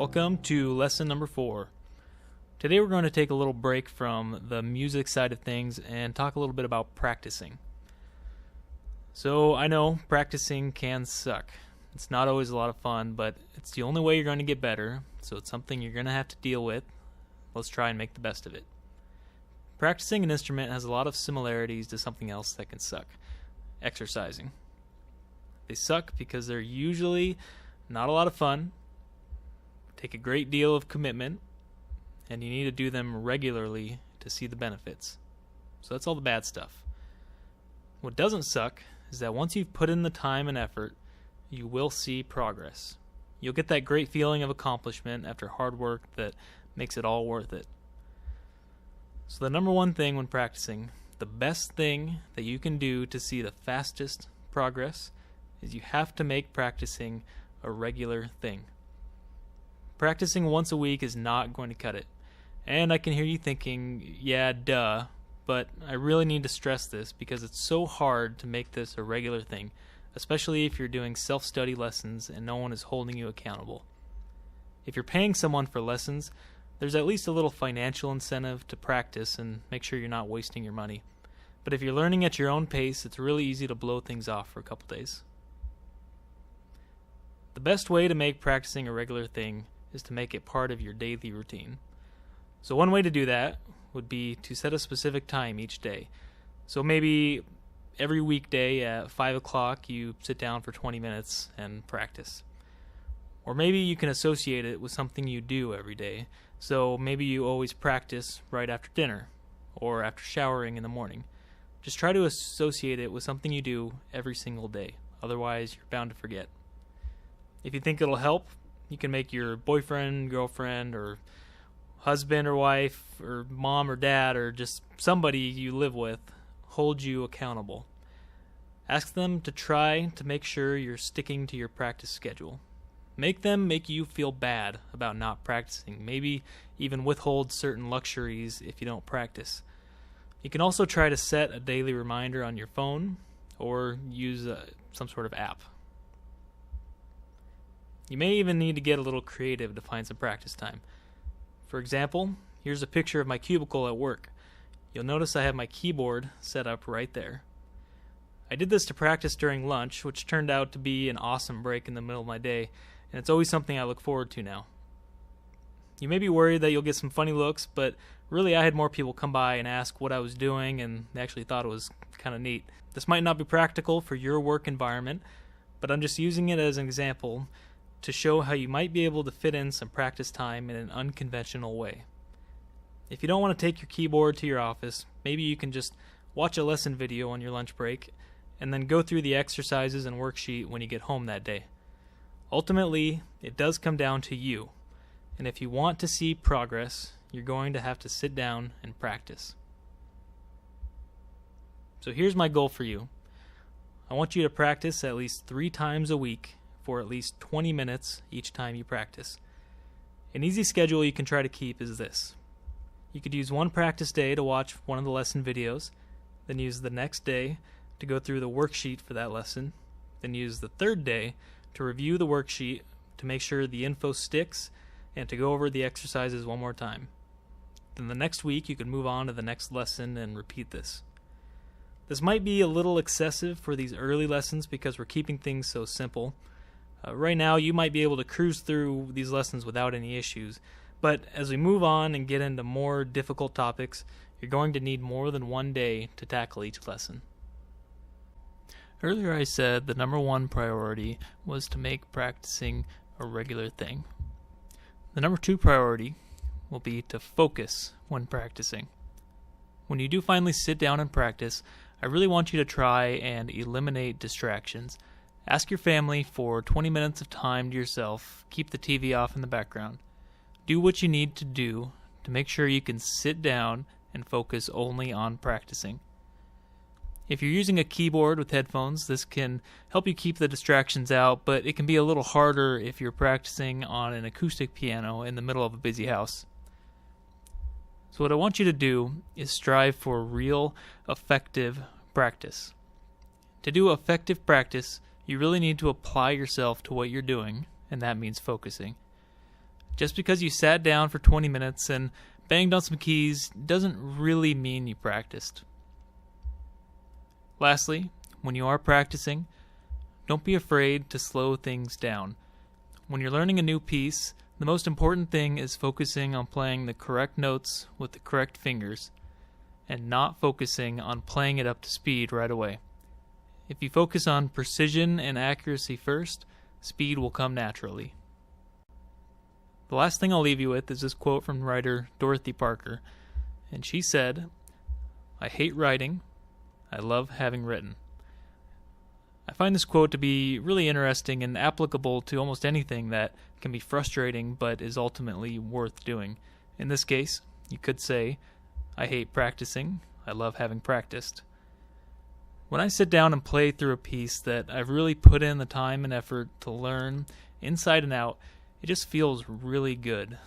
Welcome to lesson number 4. Today we're going to take a little break from the music side of things and talk a little bit about practicing. So I know practicing can suck. It's not always a lot of fun, but it's the only way you're going to get better, so it's something you're going to have to deal with. Let's try and make the best of it. Practicing an instrument has a lot of similarities to something else that can suck: exercising. They suck because they're usually not a lot of fun, take a great deal of commitment, and you need to do them regularly to see the benefits. So that's all the bad stuff. What doesn't suck is that once you've put in the time and effort, you will see progress. You'll get that great feeling of accomplishment after hard work that makes it all worth it. So the number one thing when practicing, the best thing that you can do to see the fastest progress, is you have to make practicing a regular thing. Practicing once a week is not going to cut it. And I can hear you thinking, yeah, duh, but I really need to stress this because it's so hard to make this a regular thing, especially if you're doing self-study lessons and no one is holding you accountable. If you're paying someone for lessons, there's at least a little financial incentive to practice and make sure you're not wasting your money. But if you're learning at your own pace, it's really easy to blow things off for a couple days. The best way to make practicing a regular thing is to make it part of your daily routine. So one way to do that would be to set a specific time each day. So maybe every weekday at 5 o'clock you sit down for 20 minutes and practice. Or maybe you can associate it with something you do every day. So maybe you always practice right after dinner or after showering in the morning. Just try to associate it with something you do every single day. Otherwise, you're bound to forget. If you think it'll help, you can make your boyfriend, girlfriend, or husband or wife, or mom or dad, or just somebody you live with hold you accountable. Ask them to try to make sure you're sticking to your practice schedule. Make them make you feel bad about not practicing. Maybe even withhold certain luxuries if you don't practice. You can also try to set a daily reminder on your phone or use some sort of app. You may even need to get a little creative to find some practice time. For example, here's a picture of my cubicle at work. You'll notice I have my keyboard set up right there. I did this to practice during lunch, which turned out to be an awesome break in the middle of my day, and it's always something I look forward to now. You may be worried that you'll get some funny looks, but really I had more people come by and ask what I was doing, and they actually thought it was kind of neat. This might not be practical for your work environment, but I'm just using it as an example to show how you might be able to fit in some practice time in an unconventional way. If you don't want to take your keyboard to your office, maybe you can just watch a lesson video on your lunch break and then go through the exercises and worksheet when you get home that day. Ultimately, it does come down to you, and if you want to see progress, you're going to have to sit down and practice. So here's my goal for you. I want you to practice at least 3 times a week for at least 20 minutes each time you practice. An easy schedule you can try to keep is this. You could use one practice day to watch one of the lesson videos, then use the next day to go through the worksheet for that lesson, then use the third day to review the worksheet to make sure the info sticks and to go over the exercises one more time. Then the next week you can move on to the next lesson and repeat this. This might be a little excessive for these early lessons because we're keeping things so simple. Right now, you might be able to cruise through these lessons without any issues, but as we move on and get into more difficult topics, you're going to need more than one day to tackle each lesson. Earlier I said the number one priority was to make practicing a regular thing. The number 2 priority will be to focus when practicing. When you do finally sit down and practice, I really want you to try and eliminate distractions. Ask your family for 20 minutes of time to yourself. Keep the TV off in the background. Do what you need to do to make sure you can sit down and focus only on practicing. If you're using a keyboard with headphones, this can help you keep the distractions out, but it can be a little harder if you're practicing on an acoustic piano in the middle of a busy house. So what I want you to do is strive for real, effective practice. To do effective practice, you really need to apply yourself to what you're doing, and that means focusing. Just because you sat down for 20 minutes and banged on some keys doesn't really mean you practiced. Lastly, when you are practicing, don't be afraid to slow things down. When you're learning a new piece, the most important thing is focusing on playing the correct notes with the correct fingers, and not focusing on playing it up to speed right away. If you focus on precision and accuracy first, speed will come naturally. The last thing I'll leave you with is this quote from writer Dorothy Parker, and she said, "I hate writing, I love having written." I find this quote to be really interesting and applicable to almost anything that can be frustrating but is ultimately worth doing. In this case, you could say, I hate practicing, I love having practiced. When I sit down and play through a piece that I've really put in the time and effort to learn inside and out, it just feels really good.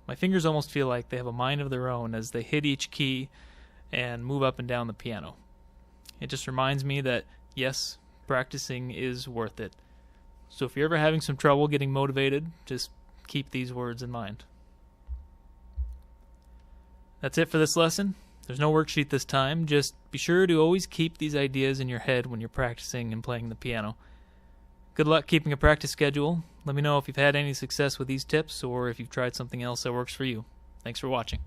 My fingers almost feel like they have a mind of their own as they hit each key and move up and down the piano. It just reminds me that, yes, practicing is worth it. So if you're ever having some trouble getting motivated, just keep these words in mind. That's it for this lesson. There's no worksheet this time. Just be sure to always keep these ideas in your head when you're practicing and playing the piano. Good luck keeping a practice schedule. Let me know if you've had any success with these tips or if you've tried something else that works for you. Thanks for watching.